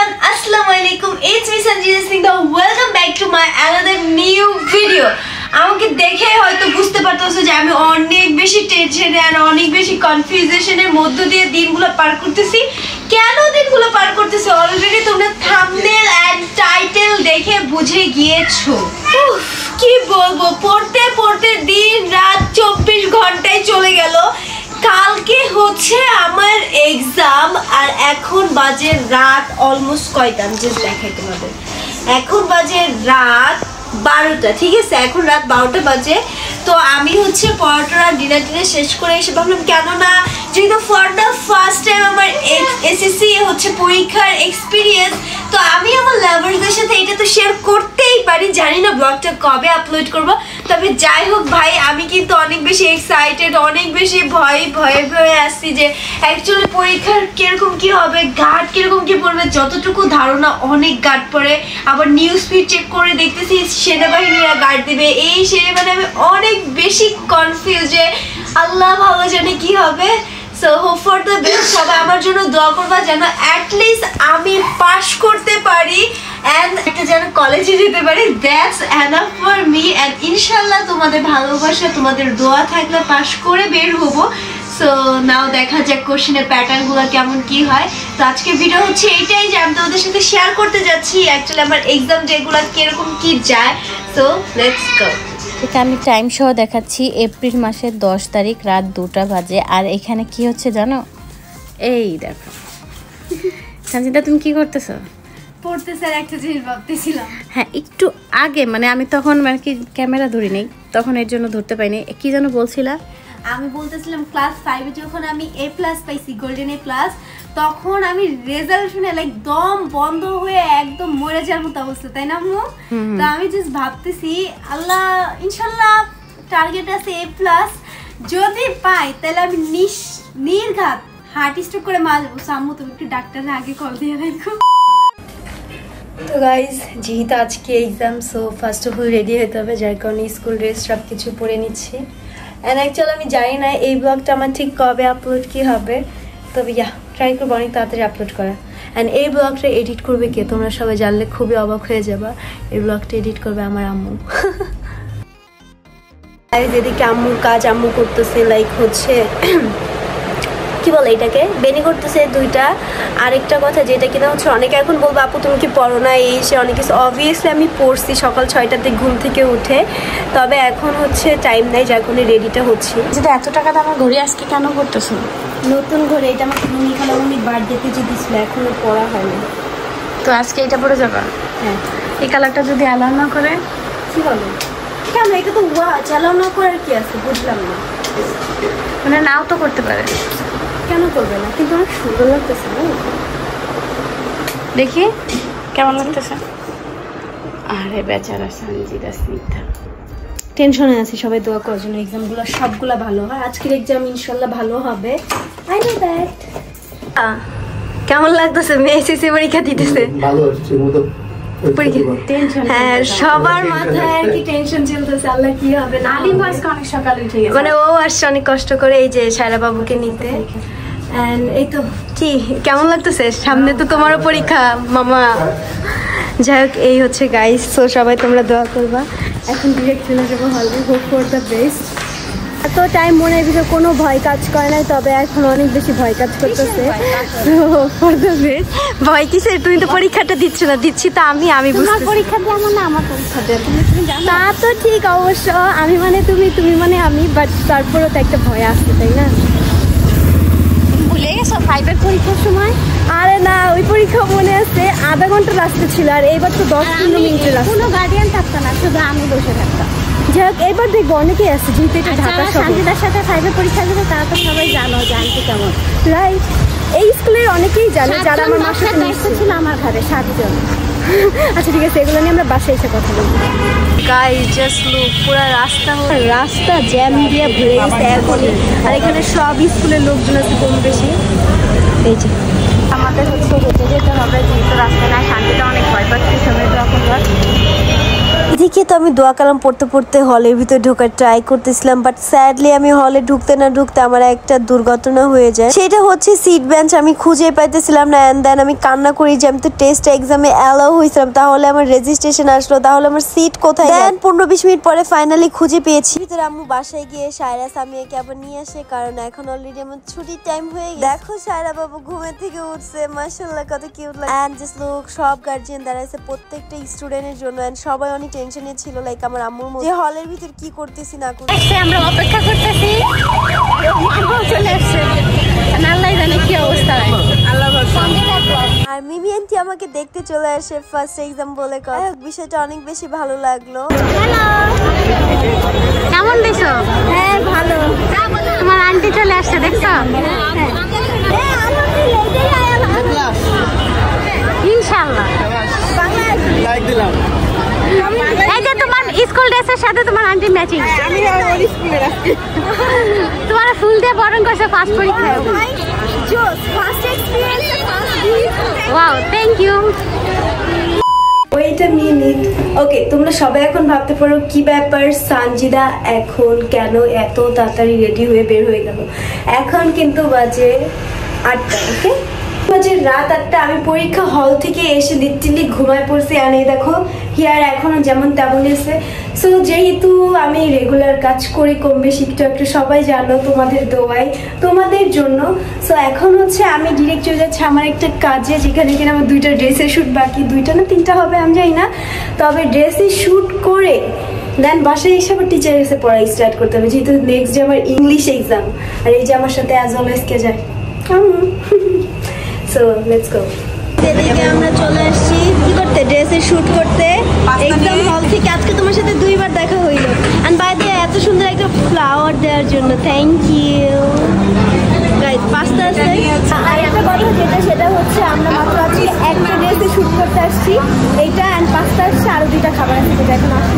everyone, Assalamualaikum. It's me Sanjita Singh. Welcome back to my another new video. আমাকে দেখে হয়তো বুঝতে পারতেছো যে আমি অনেক বেশি টেনশনে আর অনেক বেশি কনফিউশনের মধ্য দিয়ে দিনগুলো পার করতেছি। কেন দিনগুলো পার করতেছি অলরেডি তোমরা থাম্বনেল এন্ড টাইটেল দেখে বুঝে গিয়েছো। কি বলবো, পড়তে পড়তে দিন রাত 24 ঘন্টায় চলে গেল। কালকে হচ্ছে আমার এক্সাম আর এখন বাজে রাত অলমোস্ট কয়টা আমি জাস্ট দেখাই তোমাদের। এখন বাজে রাত 12টা, ঠিক আছে, এখন রাত 12টা বাজে। তো আমি হচ্ছে পড়াটা ডিনার শেষ করে এসে ভাবলাম কেন না, যেহেতু ফর দ্য ফার্স্ট টাইম আমার এসএসসি হচ্ছে পরীক্ষার এক্সপিরিয়েন্স, তো আমি আমার লাভারদের সাথে এটা তো শেয়ার করতেই পারি। জানি না ব্লগটা কবে আপলোড করব, তবে যাই হোক ভাই, আমি কিন্তু অনেক বেশি এক্সাইটেড, অনেক বেশি ভয়ে আসছি যে অ্যাকচুয়ালি পরীক্ষার কিরকম কি হবে, গার্ড কিরকম কি পড়বে। যতটুকু ধারণা অনেক গার্ড পড়ে, আবার নিউজ ফিড চেক করে দেখতেছি সেনাবাহিনীরা গার্ড দিবে, এই সে মানে আমি অনেক বেশি কনফিউজ যে আল্লাহ ভালো জানে কি হবে। So hope for the best, সবাই আমার জন্য দোয়া করবা যেন অ্যাটলিস্ট আমি পাস করতে পারি অ্যান্ড একটা যেন কলেজে যেতে পারি। That's enough for me. And ইনশাল্লাহ তোমাদের ভালোবাসা, তোমাদের দোয়া থাকলে পাস করে বের হবো। সো নাও দেখা যাক কোশ্চেনের প্যাটার্নগুলো কেমন কি হয়। তো আজকে ভিডিও হচ্ছে এইটাই যে আমি তোমাদের সাথে শেয়ার করতে যাচ্ছি অ্যাকচুয়ালি আমার এক্সাম যেগুলো কিরকম কি যায়। So let's go. এটা আমি টাইম সহ দেখাচ্ছি। এপ্রিল মাসের 10 তারিখ রাত 2টা বাজে। আর এখানে কি হচ্ছে জানো? এই দেখো সঞ্জিতা, তুমি কি করতেছো? পড়তেছে আর একটা জিনিস ভাবতেছিলাম। হ্যাঁ, একটু আগে মানে আমি তখন মানে কি ক্যামেরা ধরি নেই, তখন এর জন্য ধরতে পাইনি। কি যেন বলছিলা? আমি বলতেছিলাম ক্লাস 5 এ যখন আমি A+ পাইছি, গোল্ডেন A+, তখন আমি রেজাল্ট শুনে লাইক দম বন্ধ হয়ে একদম মরে যাওয়ার মতো অবস্থা, তাই না আম্মু? তো আমি জাস্ট ভাবতেছি আল্লাহ ইনশাআল্লাহ টার্গেট আছে A+, যদি পাই তাহলে আমি নির্ঘাত হার্ট স্ট্রোক করে মারা যাবো। আম্মু তুমি একটু ডাক্তারের আগে কল দিয়ে রাখো। তো গাইজ, যেহেতু আজকে exam, so first of all ready হতে হবে, যার কারণে স্কুল ড্রেস সব কিছু পরে নিচ্ছি। অ্যান্ড অ্যাকচুয়ালি আমি জানি না এই ব্লগটা আমার ঠিক কবে আপলোড কি হবে, তবে ট্রাই করবো অনেক তাড়াতাড়ি আপলোড করা। অ্যান্ড এই ব্লগটা এডিট করবে কে তোমরা সবাই জানলে খুবই অবাক হয়ে যাবা। এই ব্লগটা এডিট করবে আমার আম্মু। যেদিকে আম্মুর কাজ আম্মু করতেছে, লাইক হচ্ছে কি বলে এটাকে, বেনি করতেছে 2টা। আরেকটা কথা যেটা কিনা হচ্ছে অনেকে এখন বলবো আপু তুমি কি পড়ো না, এই সে অনেক কিছু। অবভিয়াসলি আমি পড়ছি সকাল 6টাতে ঘুম থেকে উঠে, তবে এখন হচ্ছে টাইম নাই, যার কারণে রেডিটা হচ্ছি। যেটা এত টাকা দামের ঘড়ি আজকে কেন করতেছো? নতুন ঘড়ি, এটা আমার মনি খালামনির বার্থডেতে যে দিছিল, এখনো পড়া হয়নি। তো আজকে এটা পরে যাবা? হ্যাঁ। এই কালারটা যদি অ্যালাউ না করে? কি বলো, কেন? এটা তো চালাও না করার কি আছে, বুঝলাম না। মানে নাও তো করতে পারে, কেন করবে না? কিন্তু অনেক সুন্দর লাগতেছে না? দেখি কেমন লাগতেছে। আরে বেচারা সঞ্জিতা স্নিগ্ধা, টেনশনে আছি, সবাই দোয়া করার জন্য এক্সামগুলো সবগুলা ভালো হয়। আজকের এক্সাম ইনশাল্লাহ ভালো হবে, আই নো দ্যাট। কেমন লাগতেছে? মেয়ে এসএসসি পরীক্ষা দিতেছে, ভালো হচ্ছে মতো টেনশন। হ্যাঁ, সবার মাথায় আর কি টেনশন চলতেছে, আল্লাহ কি হবে না। আলিম আজকে অনেক সকালে উঠে গেছে, মানে ও আসছে অনেক কষ্ট করে এই যে সায়রা বাবুকে নিতে। এন্ড এই তো কি কেমন লাগতেছে? সামনে তো তোমারও পরীক্ষা মামা। যাই হোক, এই হচ্ছে গাইস। সো সবাই তোমরা দোয়া করবা। এখন ডিরেক্ট চলে যাবো হলে। Hope for the best. এত টাইম মনের ভিতরে কোনো ভয় কাজ করে নাই, তবে এখন অনেক বেশি ভয় কাজ করতেছে। ভয় কিসের? তুমি তো পরীক্ষাটা দিচ্ছ না। দিচ্ছি তো আমি বুঝতে। পরীক্ষা দিয়ে আমার না, আমার পরীক্ষা দিয়ে তা তো ঠিক, অবশ্য আমি মানে তুমি মানে আমি, বাট তারপরেও তো একটা ভয় আসছে, তাই না? ভুলে গেছো 5-এর পরীক্ষার সময়? আরে না, ওই পরীক্ষা মনে আছে, আধা ঘন্টা রাস্তা ছিল, আর এইবার তো 10-15 মিনিটের রাস্তা। কোনো গার্ডিয়ান থাকতো না, শুধু আমি বসে থাকতাম। যাই হোক, এবার দেখবো অনেকেই আছে, যেহেতু এটা ঢাকা শহর। সঞ্জিতার সাথে 5-এর পরীক্ষা দিতে তারা তো সবাই জানো যে আন্টি কেমন, রাইট? এই স্কুলের অনেকেই জানে, যারা আমার মার সাথে দায়িত্ব ছিল আমার ঘরে 7 জন। আচ্ছা ঠিক আছে, এগুলো নিয়ে আমরা বাসায় এসে কথা বলবো। গাইস জাস্ট লুক, পুরো রাস্তা জ্যাম দিয়ে ভরে গেছে এখনই। আর এখানে সব স্কুলের লোকজন আছে কম বেশি। এই যে আমাদের হচ্ছে হেঁটে যেতে হবে, যেহেতু রাস্তা নাই। শান্তিটা অনেক ভয় পাচ্ছি, সবাই তখন যে এদিকে তো আমি দোয়া কালাম পড়তে পড়তে হলের ভিতরে ঢোকার ট্রাই করতেছিলাম, বাট স্যাডলি আমি হলে ঢুকতে না ঢুকতে আমার একটা দুর্ঘটনা হয়ে যায়। সেটা হচ্ছে সিট বেঞ্চ আমি খুঁজে পাইতেছিলাম না। এন্ড দেন আমি কান্না করি যে আমি তো টেস্ট এক্সামে অ্যালাউ হয়েছিলাম, তাহলে আমার রেজিস্ট্রেশন আসলো, তাহলে আমার সিট কোথায়? দেন 15-20 মিনিট পরে ফাইনালি খুঁজে পেয়েছি। ভিতরে আম্মু বাসায় গিয়ে সায়রা সামিয়াকে আবার নিয়ে আসে, কারণ এখন অলরেডি আমার ছুটির টাইম হয়ে গেছে। দেখো সায়রা বাবু ঘুমের থেকে উঠছে, মাশাআল্লাহ কত কিউট লাগে। এন্ড জাস্ট লুক, সব গার্জিয়ান দাঁড়াইছে প্রত্যেকটা স্টুডেন্টের জন্য। এন্ড সবাই অনেক টেনশনে ছিল, লাইক আমার আম্মুর মধ্যে, যে হলের ভিতর কি করতেছি না করতেছি। আমরা অপেক্ষা করতেছি, চলে আসছে, আল্লাহ জানে কি অবস্থা। আর মিমি আন্টি আমাকে দেখতে চলে আসে ফার্স্ট এক্সাম বলে কথা। বিষয়টা অনেক বেশি ভালো লাগলো। কেমন দিছো? হ্যাঁ ভালো। তোমার আন্টি চলে আসছে, দেখছো? ইনশাআল্লাহ। এই যে তোমার স্কুল ড্রেসের সাথে তোমার আন্টি ম্যাচিং। তোমার ফুল দিয়ে বরণ করছে ফার্স্ট পরীক্ষায়। Wow, thank you. Wait a minute. Okay, তোমরা সবাই এখন ভাবতে পারো কি ব্যাপার, সানজিদা এখন কেন এত তাড়াতাড়ি রেডি হয়ে বের হয়ে গেল? এখন কিন্তু বাজে 8টা। ওকে, বাজে রাত 8টা। আমি পরীক্ষা হল থেকে এসে লিটারলি ঘুমায় পড়ছি। আর এই দেখো হেয়ার এখনো যেমন তেমনই আছে। সো যেহেতু আমি রেগুলার কাজ করি কম বেশি একটু একটু, সবাই জানো তোমাদের দোয়াই তোমাদের জন্য। সো এখন হচ্ছে আমি ডিরেক্ট চলে যাচ্ছি আমার একটা কাজে, যেখানে কিনা আমার 2টা ড্রেসের শ্যুট বাকি, 2টা না 3টা হবে আমি জানি না। তবে ড্রেসের শ্যুট করে দেন বাসায় এসে আবার টিচার এসে পড়াই স্টার্ট করতে হবে, যেহেতু নেক্সট ডে আমার ইংলিশ এক্সাম। আর এই যে আমার সাথে অ্যাজ অলওয়েজ কে যায়। So let's go. এদিকে আমরা চলে আসছি কি করতে, ড্রেসের শুট করতে এক্সাম হল থেকে। আজকে তোমার সাথে 2বার দেখা হইলো। এন্ড বাই দ্য এত সুন্দর একটা ফ্লাওয়ার দেওয়ার জন্য থ্যাংক ইউ গাইস। পাঁচটা আছে। আর একটা কথা যেটা, সেটা হচ্ছে আমরা মাত্র আজকে একটা ড্রেসে শুট করতে আসছি এইটা। এন্ড 5টা আসছে, আরো 2টা খাবার আছে যেটা এখন আসছে।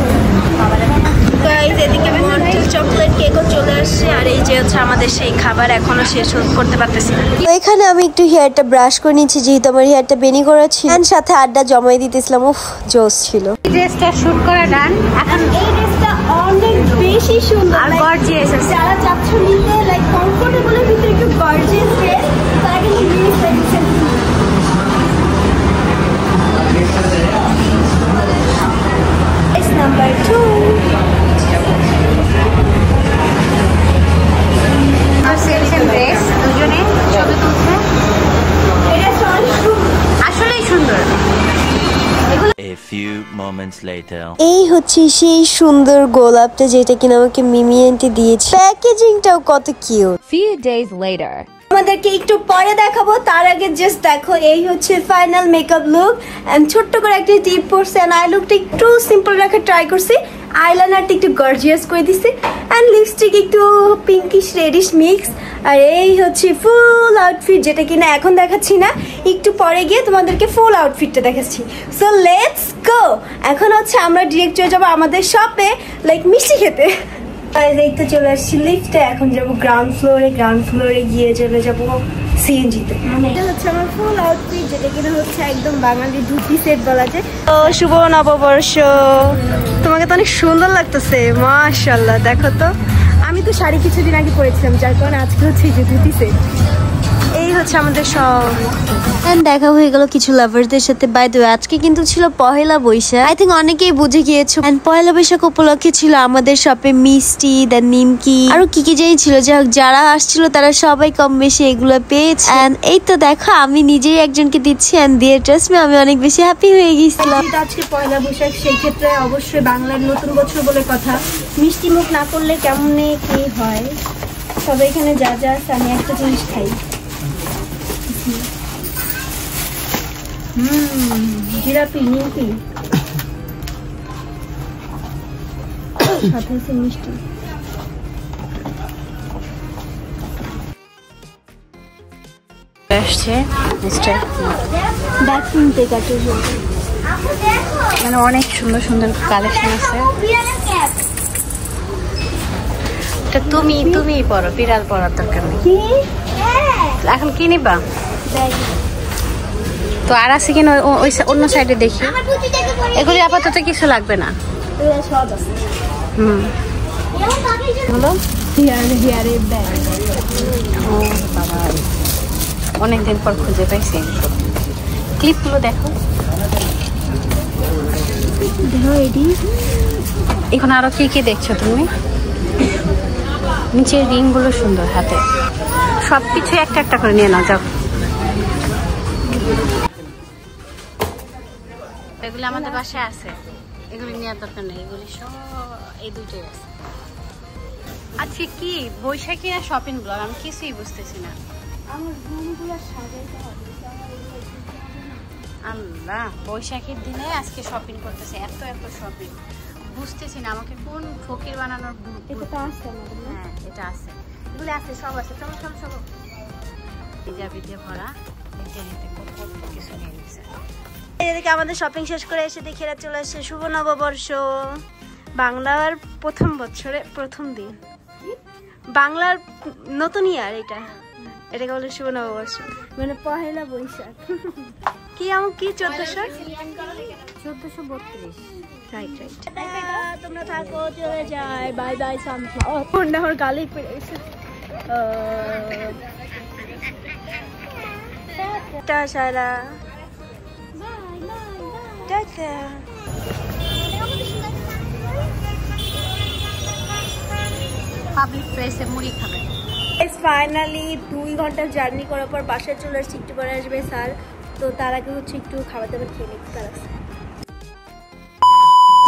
গাইস এদিকে মন্টেল চকলেট কেকও চলে আসছে। আর এই যে হচ্ছে আমাদের সেই খাবার, এখনো শেষ করতে পারতেছি না। তো এখানে আমি একটু হেয়ারটা ব্রাশ করে নিচ্ছি, যেহেতু আমার হেয়ারটা বেনি করা ছিল। এন্ড সাথে আড্ডা জমাই দিতেছিলাম। উফ জোস ছিল। ড্রেসটা শুট করা ডান। এখন এই ড্রেসটা অনেক বেশি সুন্দর আর গর্জিয়াস। যারা চাচ্ছ নিতে লাইক কমফোর্টেবলের ভিতরে একটু গর্জিয়াস ড্রেস, তারা কিন্তু জিনিস দেখছেন। নাম্বার 2 ড্রেস দুজনে ছবি তুলছে, আসলেই সুন্দর। A few moments later. এই হচ্ছে সেই সুন্দর গোলাপটা যেটা কিনা আমাকে মিমি আন্টি দিয়েছে। প্যাকেজিংটাও কত কিউট। Few days later. আমাদেরকে একটু পরে দেখাবো, তার আগে জাস্ট দেখো এই হচ্ছে ফাইনাল মেকআপ লুক। এন্ড ছোট্ট করে একটা টিপ পরছে। এন্ড আই লুকটা একটু সিম্পল রাখার ট্রাই করছি, আইলাইনারটা একটু গর্জিয়াস করে দিছি। এন্ড লিপস্টিক একটু পিঙ্কিশ রেডিশ মিক্স। আর এই হচ্ছে ফুল আউটফিট, যেটা কিনা এখন দেখাচ্ছি না, একটু পরে গিয়ে তোমাদেরকে ফুল আউটফিটটা দেখাচ্ছি। So let's go. এখন হচ্ছে আমরা ডিরেক্ট চলে যাবো আমাদের শপে, লাইক মিষ্টি খেতে। এই তো চলে আসছি লিফটে, এখন যাবো গ্রাউন্ড ফ্লোরে। গ্রাউন্ড ফ্লোরে গিয়ে চলে যাবো সিএনজিতে। এটা হচ্ছে আমার ফুল আউটফিট, যেটা কিনা হচ্ছে একদম বাঙালি ধুতি সেট বলা যায়। ও শুভ নববর্ষ, তোমাকে তো অনেক সুন্দর লাগতেছে মাশাআল্লাহ। দেখো তো, আমি তো শাড়ি কিছুদিন আগে পরেছিলাম, যার কারণে আজকে হচ্ছে যে ধুতি সেট। এই হচ্ছে আমাদের সব। দেখা হয়ে গেল কিছু লাভারদের সাথে। বাই দ্য ওয়ে আজকে কিন্তু ছিল পহেলা বৈশাখ, আই থিঙ্ক অনেকেই বুঝে গিয়েছো। এন্ড পহেলা বৈশাখ উপলক্ষে ছিল আমাদের শপে মিষ্টি, দেন নিমকি, আরো কি কি যাই ছিল। যাই হোক, যারা আসছিল তারা সবাই কম বেশি এগুলো পেয়েছে। এন্ড এই তো দেখো আমি নিজেই একজনকে দিচ্ছি, এন্ড দিয়ে ট্রাস্ট মি আমি অনেক বেশি হ্যাপি হয়ে গেছিলাম। আজকে পহেলা বৈশাখ, সেই ক্ষেত্রে অবশ্যই বাংলার নতুন বছর বলে কথা। মিষ্টি মুখ না করলে কেমনে কি হয়। তবে এখানে যা যা আছে আমি একটা জিনিস খাই, জিলাপি, নিমকি, সাথে আছে মিষ্টি। আসছে মিস্টার মানে অনেক সুন্দর সুন্দর কালেকশন আছে। তুমি পড়ো, বিড়াল পড়ার দরকার নেই। এখন কি নিবা? তো আর আছে কিনা অন্য সাইডে দেখি। এগুলি আপাতত কিছু লাগবে না। এগুলো সব আছে। হলো হেয়ারের ব্যাগ। ও বাবা, অনেকদিন পর খুঁজে পাইছি। ক্লিপগুলো দেখো, দেখো এটি। এখন আরো কি কি দেখছো তুমি? নিচের রিংগুলো সুন্দর, হাতে সবকিছু একটা একটা করে নিয়ে নাও, যাও। এগুলো আমাদের বাসায় আছে, এগুলি নেওয়ার দরকার নেই, এগুলি সব এই দুটোই আছে। আজকে কি বৈশাখী আর শপিং ব্লগ, আমি কিছুই বুঝতেছি না। আমার রুমগুলো সাজাইতে হবে। আল্লাহ, বৈশাখীর দিনে আজকে শপিং করতেছে, এত এত শপিং, বুঝতেছি না আমাকে কোন ফকির বানানোর। এটা তো আছে আমাদের। হ্যাঁ, এটা আছে, এগুলো আছে, সব আছে। চলো চলো চলো, ভিজা ভিজে ভরা, নিতে নিতে কত কিছু নিয়ে নিচ্ছে। এদিকে আমাদের শপিং শেষ করে এসে দেখি এরা চলে আসছে শুভ নববর্ষ, বাংলার প্রথম বছরে প্রথম দিন, বাংলার নতুন ইয়ার। এটাকে বলে শুভ নববর্ষ, মানে পহেলা বৈশাখ। কি আমার কি 1432। Right right. তোমরা থাকো, চলে যায়, বাই বাই। সানফ্লাওয়ার আমার গালে পড়ে গেছে। Tata tata. পাবলিক প্লেসে মুড়ি খাবে। ফাইনালি 2 ঘন্টার জার্নি করার পর বাসায় চলে আসছি। একটু পরে আসবে স্যার, তো তার আগে হচ্ছে একটু খাবার দাবার খেয়ে নিতে পারে।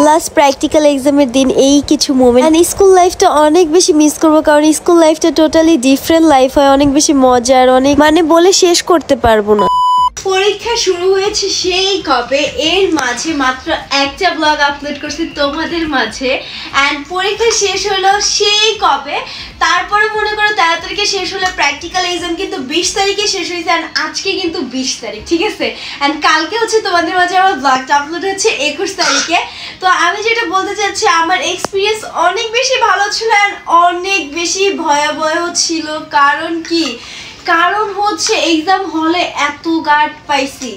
লাস্ট প্র্যাকটিক্যাল এক্সামের দিন, এই কিছু মোমেন্ট। স্কুল লাইফটা অনেক বেশি মিস করবো, কারণ স্কুল লাইফটা টোটালি ডিফারেন্ট লাইফ হয়, অনেক বেশি মজার, অনেক মানে বলে শেষ করতে পারবো না। পরীক্ষা শুরু হয়েছে সেই কবে, এর মাঝে মাত্র একটা ব্লগ আপলোড করছি তোমাদের মাঝে, অ্যান্ড পরীক্ষা শেষ হলো সেই কবে। তারপরে মনে করো 13 তারিখে শেষ হলো প্র্যাকটিক্যাল এক্সাম, কিন্তু 20 তারিখে শেষ হয়েছে, অ্যান্ড আজকে কিন্তু 20 তারিখ, ঠিক আছে। অ্যান্ড কালকে হচ্ছে তোমাদের মাঝে আমার ব্লগটা আপলোড হচ্ছে 21 তারিখে। তো আমি যেটা বলতে চাচ্ছি, আমার এক্সপিরিয়েন্স অনেক বেশি ভালো ছিল অ্যান্ড অনেক বেশি ভয়াবহ ছিল। কারণ কি, কারণ হচ্ছে এক্সাম হলে এত গার্ড পাইছি।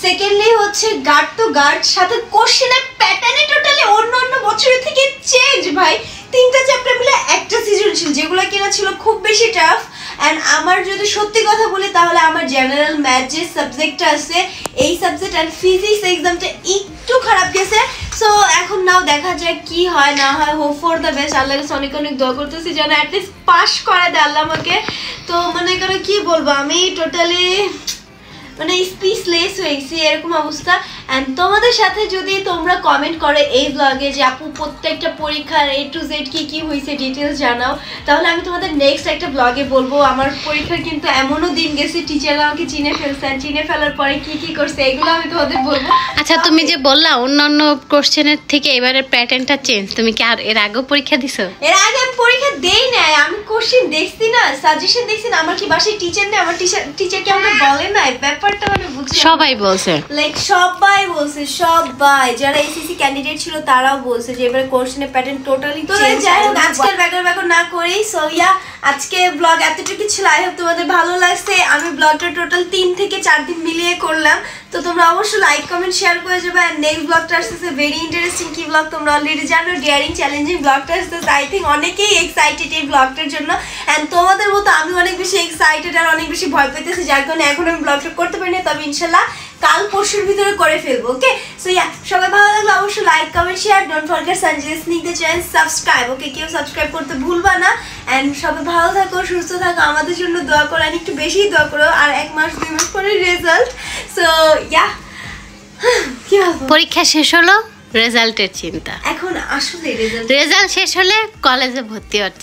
সেকেন্ডলি হচ্ছে গার্ড তো গার্ড, সাথে কোশ্চেনের প্যাটার্নে টোটালি অন্য অন্য বছরের থেকে চেঞ্জ ভাই। 3টা চ্যাপ্টার মিলে একটা সৃজনশীল, যেগুলো কিনা ছিল খুব বেশি টাফ। অ্যান্ড আমার যদি সত্যি কথা বলি, তাহলে আমার জেনারেল ম্যাথ যে সাবজেক্টটা আছে, এই সাবজেক্ট অ্যান্ড ফিজিক্স এক্সামটা একটু খারাপ গেছে। সো এখন নাও দেখা যায় কি হয় না হয়। Hope for the best. আল্লাহর কাছে অনেক অনেক দোয়া করতেছি যেন অ্যাটলিস্ট পাস করা দেয় আল্লাহ আমাকে। তো মনে করো কি বলবো, আমি টোটালি মানে স্পিচলেস হয়ে গেছি, এরকম অবস্থা। অ্যান্ড তোমাদের সাথে যদি তোমরা কমেন্ট করো এই ব্লগে যে আপু প্রত্যেকটা পরীক্ষার A to Z কি কি হয়েছে ডিটেলস জানাও, তাহলে আমি তোমাদের নেক্সট একটা ব্লগে বলবো। আমার পরীক্ষার কিন্তু এমনও দিন গেছে টিচাররা আমাকে চিনে ফেলছে, চিনে ফেলার পরে কি কি করছে এগুলো আমি তোমাদের বলবো। আচ্ছা, তুমি যে বললা অন্যান্য কোশ্চেনের থেকে এবারে প্যাটার্নটা চেঞ্জ, তুমি কি আর এর আগেও পরীক্ষা দিছো? এর আগে আমি পরীক্ষা দেই নাই, আমি কোশ্চেন দেখছি না, সাজেশন দেখছি না। আমার কি বাসায় টিচার নেই? আমার টিচার কি আমাকে বলে নাই? ব্যাপারটা মানে বুঝছি। সবাই বলছে, লাইক সবাই বলছে, সবাই যারা এসএসসি ক্যান্ডিডেট ছিল তারাও বলছে যে এবারে কোশ্চেনের প্যাটার্ন টোটালি চেঞ্জ। যাই হোক, আজকের ব্যাকর না করি। সো ইয়া, আজকে ব্লগ এতটুকু ছিল। আই হোপ তোমাদের ভালো লাগছে। আমি ব্লগটা টোটাল 3 থেকে 4 দিন মিলিয়ে করলাম। তো তোমরা অবশ্যই লাইক কমেন্ট শেয়ার করে যাবে। আর নেক্সট ব্লগটা আসতেছে ভেরি ইন্টারেস্টিং। কি ব্লগ তোমরা অলরেডি জানো, ডিয়ারিং চ্যালেঞ্জিং ব্লগটা আসতেছে। আই থিঙ্ক অনেকেই এক্সাইটেড এই ব্লগটার জন্য, অ্যান্ড তোমাদের মতো আমি অনেক বেশি এক্সাইটেড আর অনেক বেশি ভয় পেতেছি, যার কারণে এখন আমি ব্লগটা করতে পারিনি। তবে ইনশাল্লাহ কাল পরশুর ভিতরে করে ফেলবো। ওকে, সো ইয়া, সবাই ভালো লাগলে অবশ্যই like comment share, don't forget Sanjida sneak the channel subscribe. Okay, কেউ সাবস্ক্রাইব করতে ভুলবা না। অ্যান্ড সবাই ভালো থাকো, সুস্থ থাকো, আমাদের জন্য দোয়া করো, আর একটু বেশি দোয়া করো। আর 1 মাস 2 মাস পরে রেজাল্ট। সো ইয়া, কি হবে, পরীক্ষা শেষ হলো, রেজাল্টের চিন্তা। এখন আসলে রেজাল্ট শেষ হলে কলেজে ভর্তি হওয়ার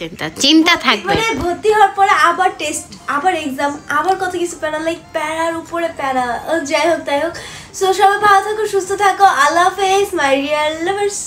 চিন্তা থাকবে। মানে ভর্তি হওয়ার পরে আবার টেস্ট, আবার এক্সাম, আবার কত কিছু প্যারা, লাইক প্যারার উপরে প্যারা। যাই হোক তাই হোক। সো সবাই ভালো থাকো, সুস্থ থাকো। আল্লাহ হাফেজ মাই রিয়েল লাভার্স।